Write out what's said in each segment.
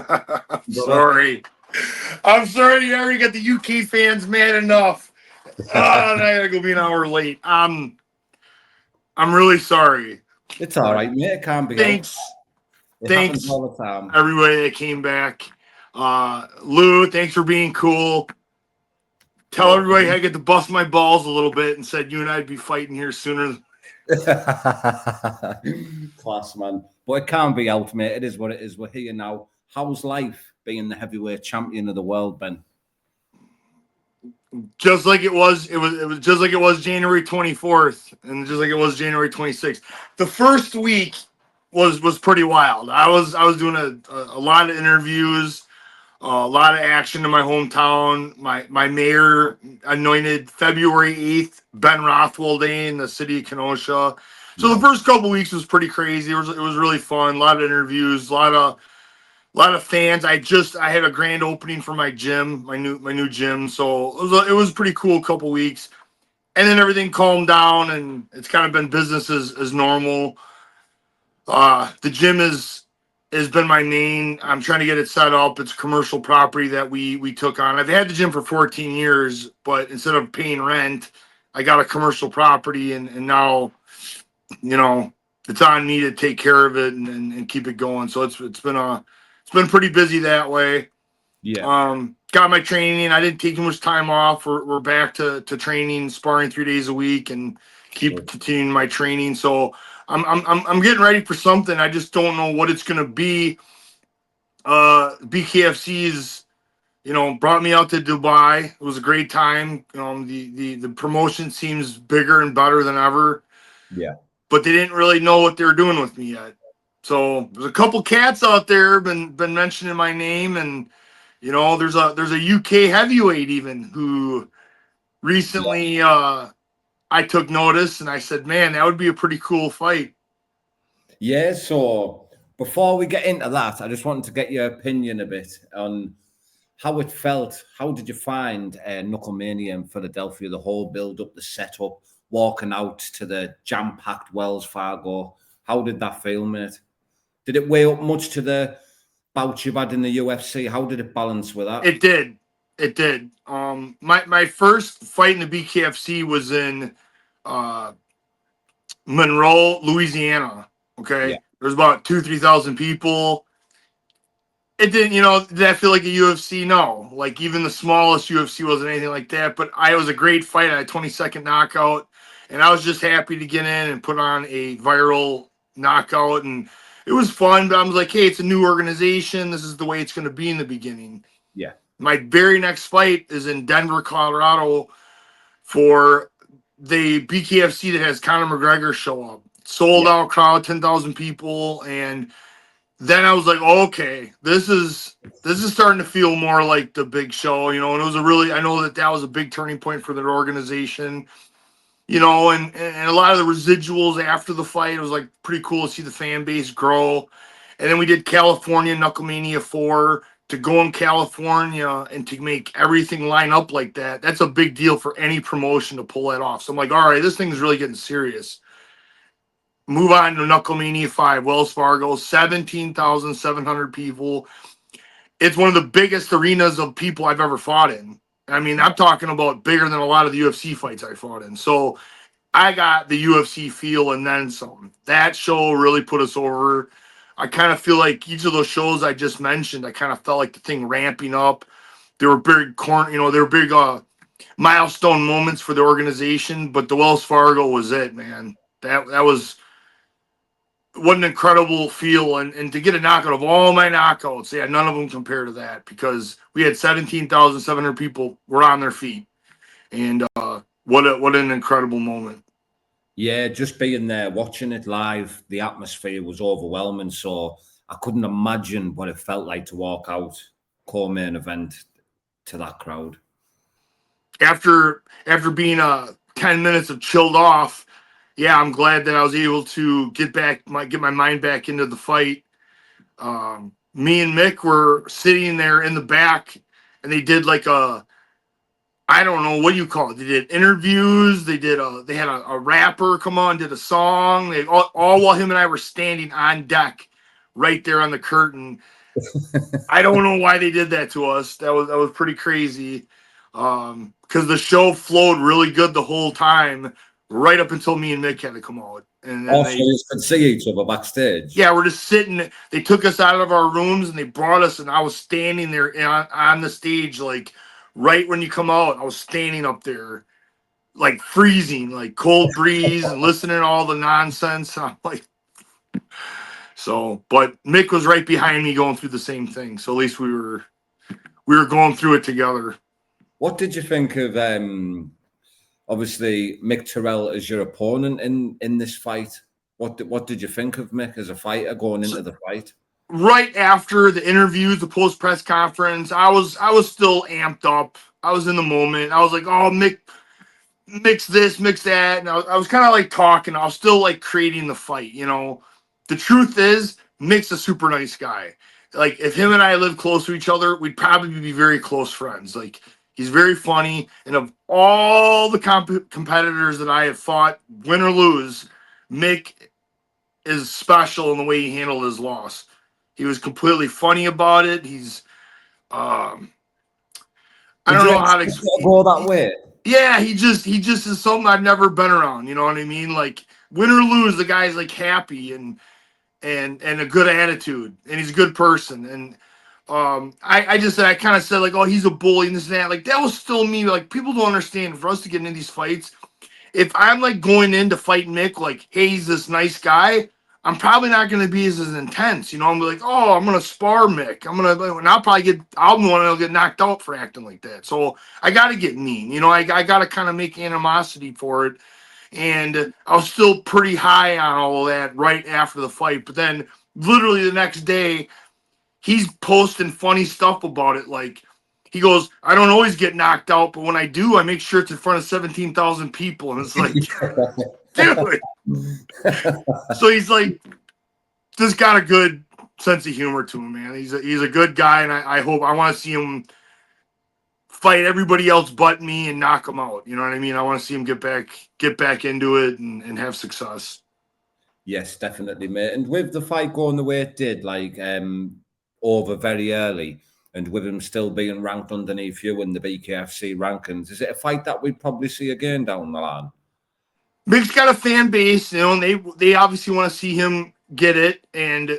I'm But, sorry. I'm sorry you already got the UK fans mad enough. Oh, I gotta go be an hour late. I'm really sorry. it's all But right, mate. It can't be helped. thanks. It happens Thanks, all the time. everybody that came back. Lou, thanks for being cool. Tell No everybody I get to bust my balls a little bit and said you and I'd be fighting here sooner. Class, man. But it can't be helped, mate. It is what it is. We're here now. How's life being the heavyweight champion of the world, Ben? Just like it was just like it was January 24th and just like it was January 26th. The first week was pretty wild. I was doing a lot of interviews, a lot of action in my hometown. My mayor anointed February 8th Ben Rothwell Day in the city of Kenosha. So the No. first couple weeks was pretty crazy. It was really fun. A lot of interviews, a lot of fans. I had a grand opening for my gym, my new gym. So it was a pretty cool couple weeks. And then everything calmed down and it's kind of been business as normal. The gym has been my main. I'm trying to get it set up. It's a commercial property that we took on. I've had the gym for 14 years, but instead of paying rent, I got a commercial property and now, you know, it's on me to take care of it and keep it going. So it's been pretty busy that way. Yeah. Got my training. I didn't take too much time off. We're back to training, sparring 3 days a week, and keep Good. continuing my training. So I'm getting ready for something. I just don't know what it's gonna be. BKFC's brought me out to Dubai. It was a great time. The promotion seems bigger and better than ever, Yeah. but they didn't really know what they were doing with me yet. So there's a couple cats out there been mentioning my name, and there's a UK heavyweight even who Yeah. recently I took notice and I said, man, that would be a pretty cool fight. Yeah. So before we get into that, I just wanted to get your opinion a bit on how it felt. How did you find Knucklemania in Philadelphia? The whole build up, the setup, walking out to the jam packed Wells Fargo. How did that feel, mate? Did it weigh up much to the bout you've had in the UFC? How did it balance with that? It did. It did. My first fight in the BKFC was in uh, Monroe, Louisiana. Yeah. Okay, there's about 3,000 people. It didn't, did that feel like a UFC? No. Like even the smallest UFC wasn't anything like that. But it was a great fight. I had a 20-second knockout, and I was just happy to get in and put on a viral knockout, and it was fun. But I was like, hey, it's a new organization. This is the way it's going to be in the beginning. Yeah. My very next fight is in Denver, Colorado, for the BKFC that has Conor McGregor show up. Sold Yeah. out crowd, 10,000 people, and then I was like, oh, okay, this is starting to feel more like the big show, and it was I know that was a big turning point for their organization, and a lot of the residuals after the fight, it was like pretty cool to see the fan base grow. And then we did California Knucklemania 4 to go in California and to make everything line up like that. That's a big deal for any promotion to pull that off. So I'm like, all right, this thing's really getting serious. Move on to Knucklemania 5, Wells Fargo, 17,700 people. It's one of the biggest arenas of people I've ever fought in. I mean, I'm talking about bigger than a lot of the UFC fights I fought in. So I got the UFC feel and then some. That show really put us over. I kind of feel like each of those shows I just mentioned, I kind of felt like the thing ramping up. They were they were big milestone moments for the organization, but the Wells Fargo was it, man. That was what an incredible feel, and to get a knockout of all my knockouts, yeah, none of them compare to that because we had 17,700 people were on their feet, and what an incredible moment. Yeah, just being there, watching it live, the atmosphere was overwhelming. So I couldn't imagine what it felt like to walk out co-main event to that crowd. After being 10 minutes of chilled off, yeah, I'm glad that I was able to get my mind back into the fight. Me and Mick were sitting there in the back, and they did like a, I don't know what you call it. They did interviews. They had a rapper come on, did a song. They all while him and I were standing on deck, right there on the curtain. I don't know why they did that to us. That was pretty crazy. Because the show flowed really good the whole time, right up until me and Mick had to come out, and then Also, they, you could see each other backstage. yeah, we're just sitting. They took us out of our rooms and they brought us, and I was standing there on the stage, like right when you come out. I was standing up there, like freezing, like cold breeze, and listening to all the nonsense. I'm like, so, but Mick was right behind me, going through the same thing. So at least we were going through it together. What did you think of obviously Mick Terrill as your opponent in this fight? What did you think of Mick as a fighter going So into the fight? right after the interviews, the post press conference, I was still amped up. I was in the moment. I was like, oh, Mick, mix this, mix that, and I was kind of like talking. I was still like creating the fight. The truth is, Mick's a super nice guy. Like if him and I lived close to each other, we'd probably be very close friends. Like he's very funny, and of all the competitors that I have fought, win or lose, Mick is special in the way he handled his loss. He was completely funny about it. Um, I Did don't you know how to expect it to explain. go that way? Yeah, he just is something I've never been around. You know what I mean? Like win or lose, the guy's like happy and a good attitude, and he's a good person. And I just said, I kind of said like, oh, he's a bully and this and that. Like that was still me. Like people don't understand. For us to get into these fights, if I'm like going in to fight Mick, like, hey, he's this nice guy, I'm probably not going to be as intense. I'm like, oh, I'm going to spar Mick. And I'm the one that'll get knocked out for acting like that. So I got to get mean. I got to kind of make animosity for it. And I was still pretty high on all of that right after the fight. But then literally the next day, he's posting funny stuff about it. Like he goes, I don't always get knocked out, but when I do, I make sure it's in front of 17,000 people. And it's like, dude. So he's like, just got a good sense of humor to him, man. He's a good guy, and I want to see him fight everybody else but me and knock him out. You know what I mean? I want to see him get back into it and have success. Yes, definitely, mate. And with the fight going the way it did, like over very early, and with him still being ranked underneath you in the BKFC rankings, is it a fight that we'd probably see again down the line? Mick's got a fan base, and they obviously want to see him get it. And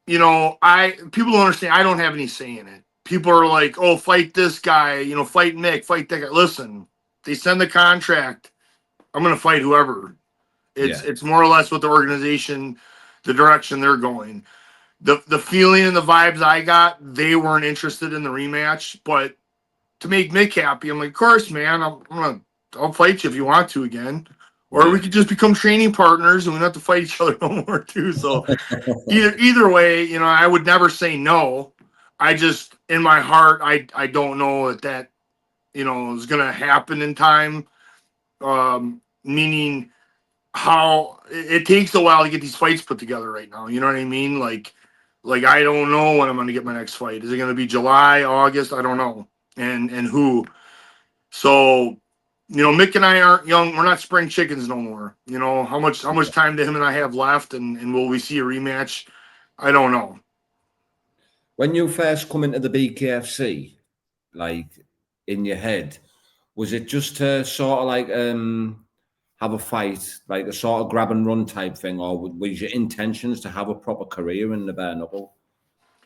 I people don't understand. I don't have any say in it. People are like, "Oh, fight this guy," fight Mick, fight that guy. Listen, they send the contract. I'm gonna fight whoever. It's Yeah. it's more or less what the organization, the direction they're going. The feeling and the vibes I got, they weren't interested in the rematch. But to make Mick happy, I'm like, of course, man. I'll fight you if you want to again, or we Yeah. could just become training partners and we don't have to fight each other no more too. So either way, I would never say no. I just in my heart, I don't know that is gonna happen in time. Meaning how it takes a while to get these fights put together right now. You know what I mean? Like I don't know when I'm gonna get my next fight. Is it gonna be July, August? I don't know. And who? So, Mick and I aren't young. We're not spring chickens no more. How much time do him and I have left, and will we see a rematch? I don't know. When you first come into the BKFC, like in your head, was it just to sort of like have a fight, like a sort of grab and run type thing, or was your intentions to have a proper career in the bare knuckle?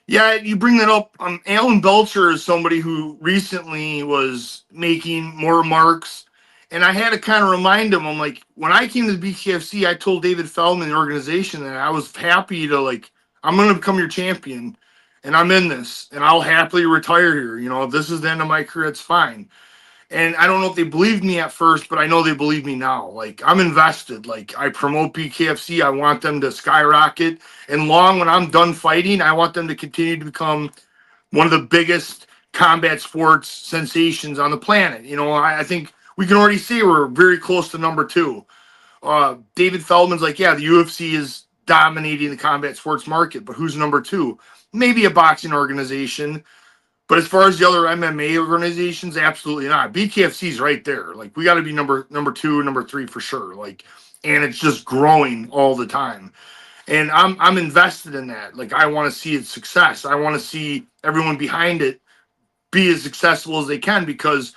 Yeah, you bring that up. Alan Belcher is somebody who recently was making more remarks, and I had to kind of remind him. I'm like, when I came to the BKFC, I told David Feldman, the organization, that I was happy to I'm going to become your champion, and I'm in this, and I'll happily retire here. If this is the end of my career, it's fine. And I don't know if they believed me at first, but I know they believe me now. Like I'm invested. Like I promote BKFC. I want them to skyrocket. And when I'm done fighting, I want them to continue to become one of the biggest combat sports sensations on the planet. I think we can already see we're very close to number two. David Feldman's like, yeah, the UFC is dominating the combat sports market, but who's number two? Maybe a boxing organization, but as far as the other MMA organizations, absolutely not. BKFC's right there. Like we got to be number two, number three for sure. Like, and it's just growing all the time. And I'm invested in that. Like, I want to see its success. I want to see everyone behind it be as successful as they can, because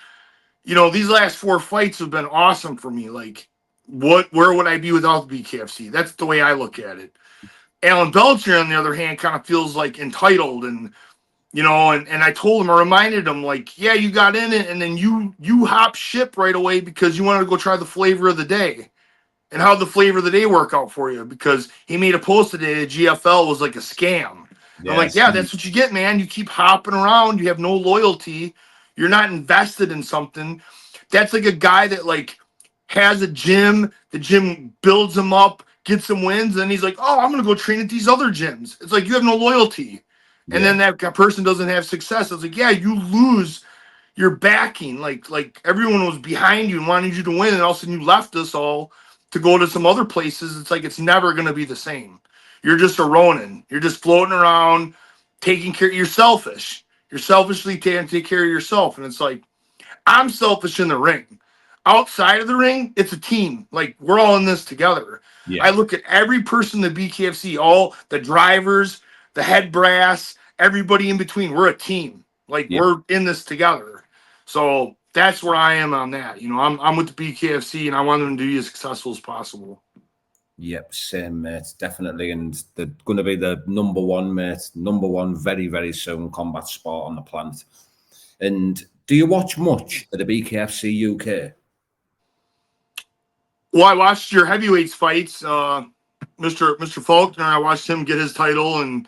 these last four fights have been awesome for me. Like, where would I be without the BKFC? That's the way I look at it. Alan Belcher, on the other hand, kind of feels like entitled, and I told him, I reminded him, like, yeah, you got in it, and then you hop ship right away because you wanted to go try the flavor of the day. And how'd the flavor of the day work out for you? Because he made a post today that GFL was like a scam. I'm like, Yes. yeah, that's what you get, man. You keep hopping around. You have no loyalty. You're not invested in something. That's like a guy that, like, has a gym. The gym builds him up, gets him wins, and he's like, oh, I'm gonna go train at these other gyms. It's like, you have no loyalty. And Yeah. then that person doesn't have success. It's like, yeah, you lose your backing. Like everyone was behind you and wanted you to win, and all of a sudden you left us all to go to some other places. It's like, it's never gonna be the same. You're just a Ronin. You're just floating around, taking care. You're selfish. You're selfishly taking take care of yourself. And it's like, I'm selfish in the ring. Outside of the ring, it's a team. Like, we're all in this together. I Yeah. look at every person in the BKFC, all the drivers, the head brass, everybody in between. We're a team. Like, Yeah. we're in this together. So that's where I am on that. I'm with the BKFC, and I want them to be as successful as possible. Yep, same, mate. Definitely. And they're going to be the number one, mate. Number one very, very soon combat sport on the planet. And do you watch much of the BKFC UK? Well, I watched your heavyweights fights, Mr. Faulkner. I watched him get his title, and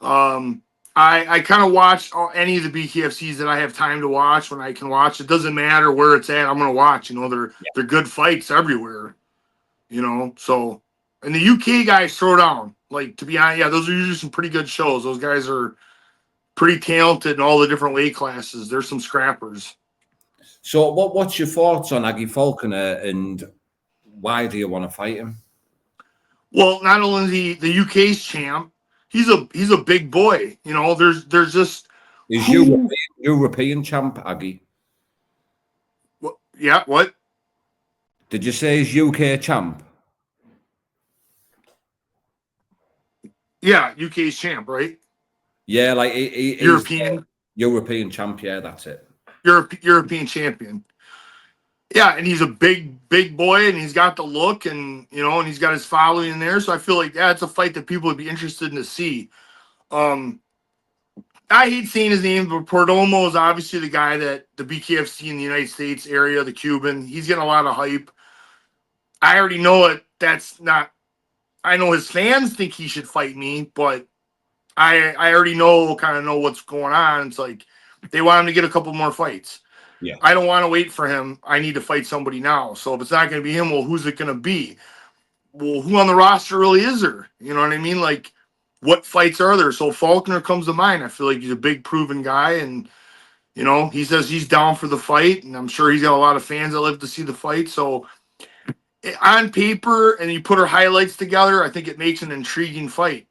Um, I kind of watch any of the BKFCs that I have time to watch when I can watch. It doesn't matter where it's at. I'm gonna watch. They're good fights everywhere. So, and the UK guys throw down. Like, to be honest, yeah, those are usually some pretty good shows. Those guys are pretty talented in all the different weight classes. There's some scrappers. So, what's your thoughts on Agi Faulkner and why do you want to fight him? Well, not only is he the UK's champ, he's a big boy. There's just Is who. European champ Agi? Yeah, what? Did you say he's UK champ? Yeah, UK's champ, right? Yeah, like he's European. European champ. Yeah, that's it. European champion. Yeah, and he's a big boy, and he's got the look, and he's got his following in there. So I feel like that's a fight that people would be interested in to see. Um, I hate saying his name, but Perdomo is obviously the guy that the BKFC in the United States area, the Cuban, he's getting a lot of hype. I already know it. That's not. I know his fans think he should fight me, but I already kind of know what's going on. It's like they want him to get a couple more fights. Yeah. I don't want to wait for him. I need to fight somebody now. So if it's not going to be him, well, who's it going to be? Well, who on the roster really is there? You know what I mean? Like, what fights are there? So Faulkner comes to mind. I feel like he's a big, proven guy, and he says he's down for the fight, and I'm sure he's got a lot of fans that live to see the fight. So on paper, and you put our highlights together, I think it makes an intriguing fight.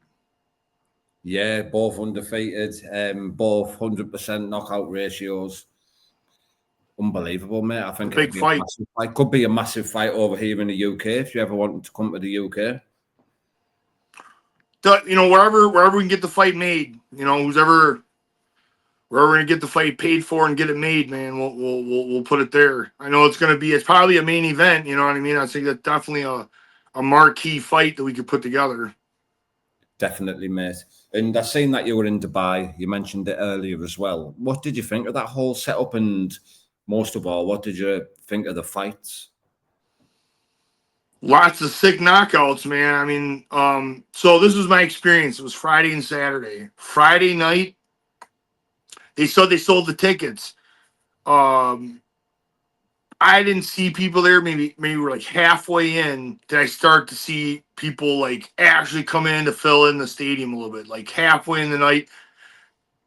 Yeah, both undefeated, both 100% knockout ratios. Unbelievable, mate. I think it'd Big be a fight. massive fight. Could be a massive fight over here in the UK if you ever wanted to come to the UK. Wherever we can get the fight made, wherever we can get the fight paid for and get it made, man, we'll put it there. I know it's probably a main event. You know what I mean? I think that's definitely a marquee fight that we could put together. Definitely, mate. And I've seen that you were in Dubai. You mentioned it earlier as well. What did you think of that whole setup? And most of all, what did you think of the fights? Lots of sick knockouts, man. I mean, so this was my experience. It was Friday and Saturday. Friday night, they sold the tickets. Um, I didn't see people there. Maybe we're like halfway in. Did I start to see people like actually come in to fill in the stadium a little bit? Like halfway in the night,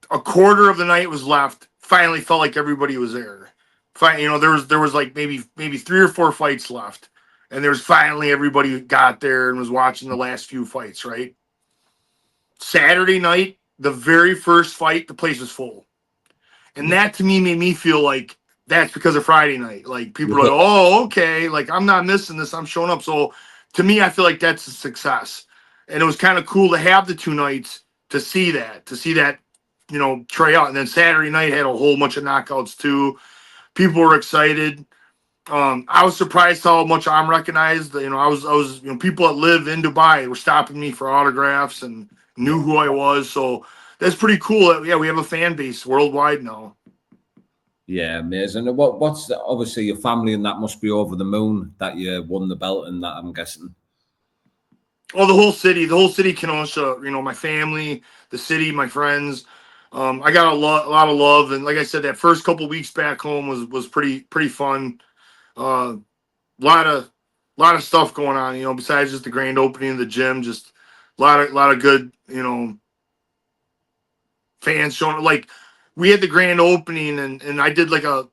a quarter of the night was left. Finally felt like everybody was there. There was like maybe 3 or 4 fights left, and there's finally everybody got there and was watching the last few fights. Right. Saturday night, the very first fight, the place was full, and Yeah. that to me made me feel like that's because of Friday night. Like, people are like, oh, okay, like, I'm not missing this. I'm showing up. So to me, I feel like that's a success. and it was kind of cool to have the 2 nights to see that, try out. And then Saturday night had a whole bunch of knockouts too. People were excited. I was surprised how much I'm recognized. I was, people that live in Dubai were stopping me for autographs and knew who I was. So that's pretty cool. Yeah, we have a fan base worldwide now. Yeah, amazing. Obviously your family and that must be over the moon that you won the belt and that, I'm guessing. Oh, the whole city, Kenosha. My family, the city, my friends. I got a lot of love, and like I said, that first couple weeks back home was pretty fun. Uh, lot of stuff going on. Besides just the grand opening of the gym, just lot of good. Fans showing, like, we had the grand opening, and I did like a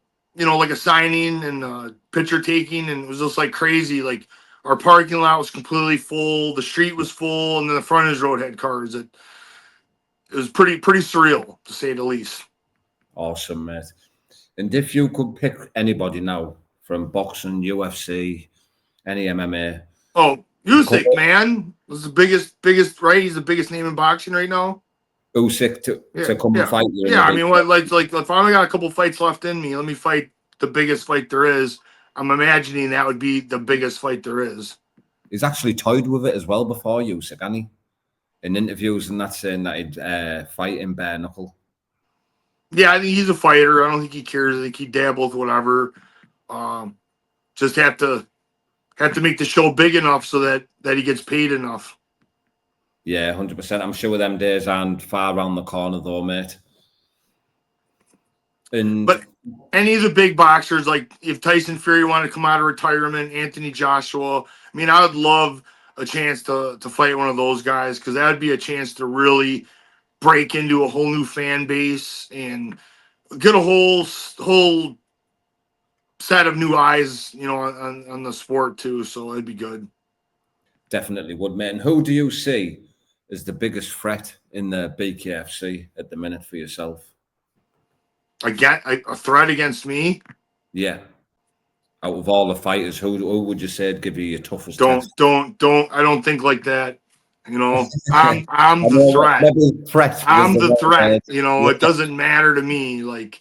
signing and picture taking, and it was just like crazy. Like, our parking lot was completely full, the street was full, and then the frontage road had cars. It was pretty surreal, to say the least. Awesome, mate. And if you could pick anybody now from boxing, UFC, any MMA. Oh, Usyk, man, was the biggest, right? He's the biggest name in boxing right now. Usyk to come and fight you. Yeah. I mean, like if I only got a couple fights left in me, let me fight the biggest fight there is. I'm imagining that would be the biggest fight there is. He's actually toyed with it as well before, Usyk, hasn't he? In interviews and that, saying that he'd fight in bare knuckle. Yeah, I think he's a fighter. I don't think he cares. I think he dabbles with whatever. Just have to make the show big enough so that he gets paid enough. Yeah, 100%. I'm sure them days aren't far around the corner, though, mate. But any of the big boxers, like if Tyson Fury wanted to come out of retirement, Anthony Joshua, I mean, I would love a chance to fight one of those guys, because that would be a chance to really break into a whole new fan base and get a whole set of new eyes, on the sport too. So it'd be good. Definitely would, mate. And who do you see as the biggest threat in the BKFC at the minute for yourself? A threat against me? Yeah. Out of all the fighters, who would you say would give you your toughest Don't. test? I don't think like that. I'm the threat. I'm the threat. It doesn't matter to me. Like,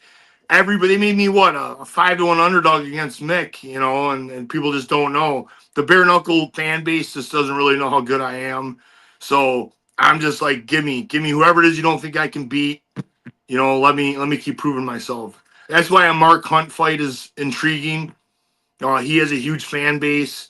everybody made me what, a 5-1 underdog against Mick. And people just don't know. The bare knuckle fan base just doesn't really know how good I am. So I'm just like, give me whoever it is you don't think I can beat. Let me keep proving myself. That's why a Mark Hunt fight is intriguing. He has a huge fan base,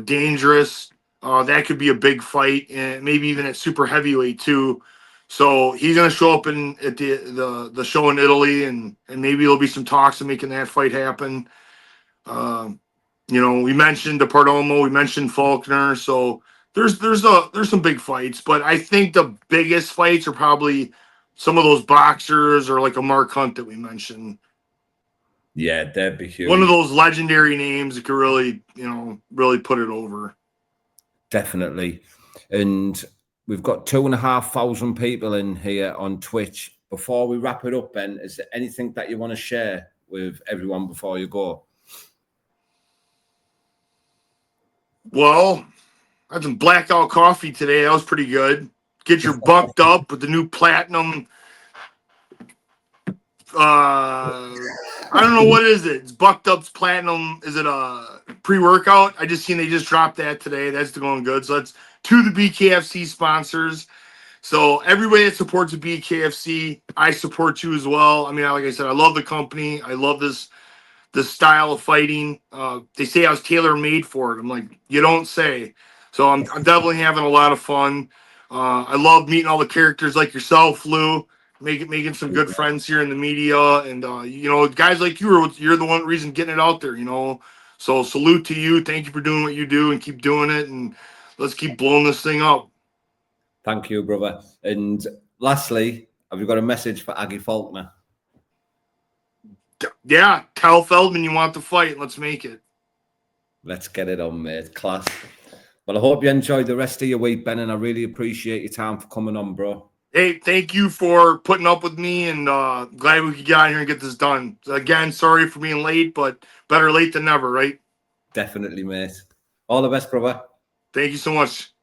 dangerous. That could be a big fight, and maybe even at super heavyweight too. So he's going to show up at the show in Italy, and maybe there'll be some talks of making that fight happen. We mentioned the Perdomo, we mentioned Faulkner, so there's some big fights, but I think the biggest fights are probably some of those boxers, or like a Mark Hunt that we mentioned. Yeah, that'd be huge. One of those legendary names that could really, really put it over. Definitely. And we've got 2,500 people in here on Twitch. Before we wrap it up, Ben, is there anything that you want to share with everyone before you go? Well, I had some blackout coffee today. That was pretty good. Get your bucked up with the new platinum. I don't know what is it. It's Bucked Up's platinum. Is it a pre-workout? I just seen they just dropped that today. That's going good. So that's to the BKFC sponsors. So everybody that supports the BKFC, I support you as well. I mean, like I said, I love the company. I love this style of fighting. They say I was tailor made for it. I'm like, you don't say. So I'm definitely having a lot of fun. I love meeting all the characters like yourself, Lou. Making some good friends here in the media, and guys like you're the one reason getting it out there. So salute to you. Thank you for doing what you do, and keep doing it. And let's keep blowing this thing up. Thank you, brother. And lastly, have you got a message for Agi Faulkner? Yeah, tell Feldman you want the fight. Let's make it. Let's get it on, mate. Class. Well, I hope you enjoyed the rest of your week, Ben, and I really appreciate your time for coming on, bro. Hey, thank you for putting up with me, and glad we could get out here and get this done. Again, sorry for being late, but better late than never, right? Definitely, mate. All the best, brother. Thank you so much.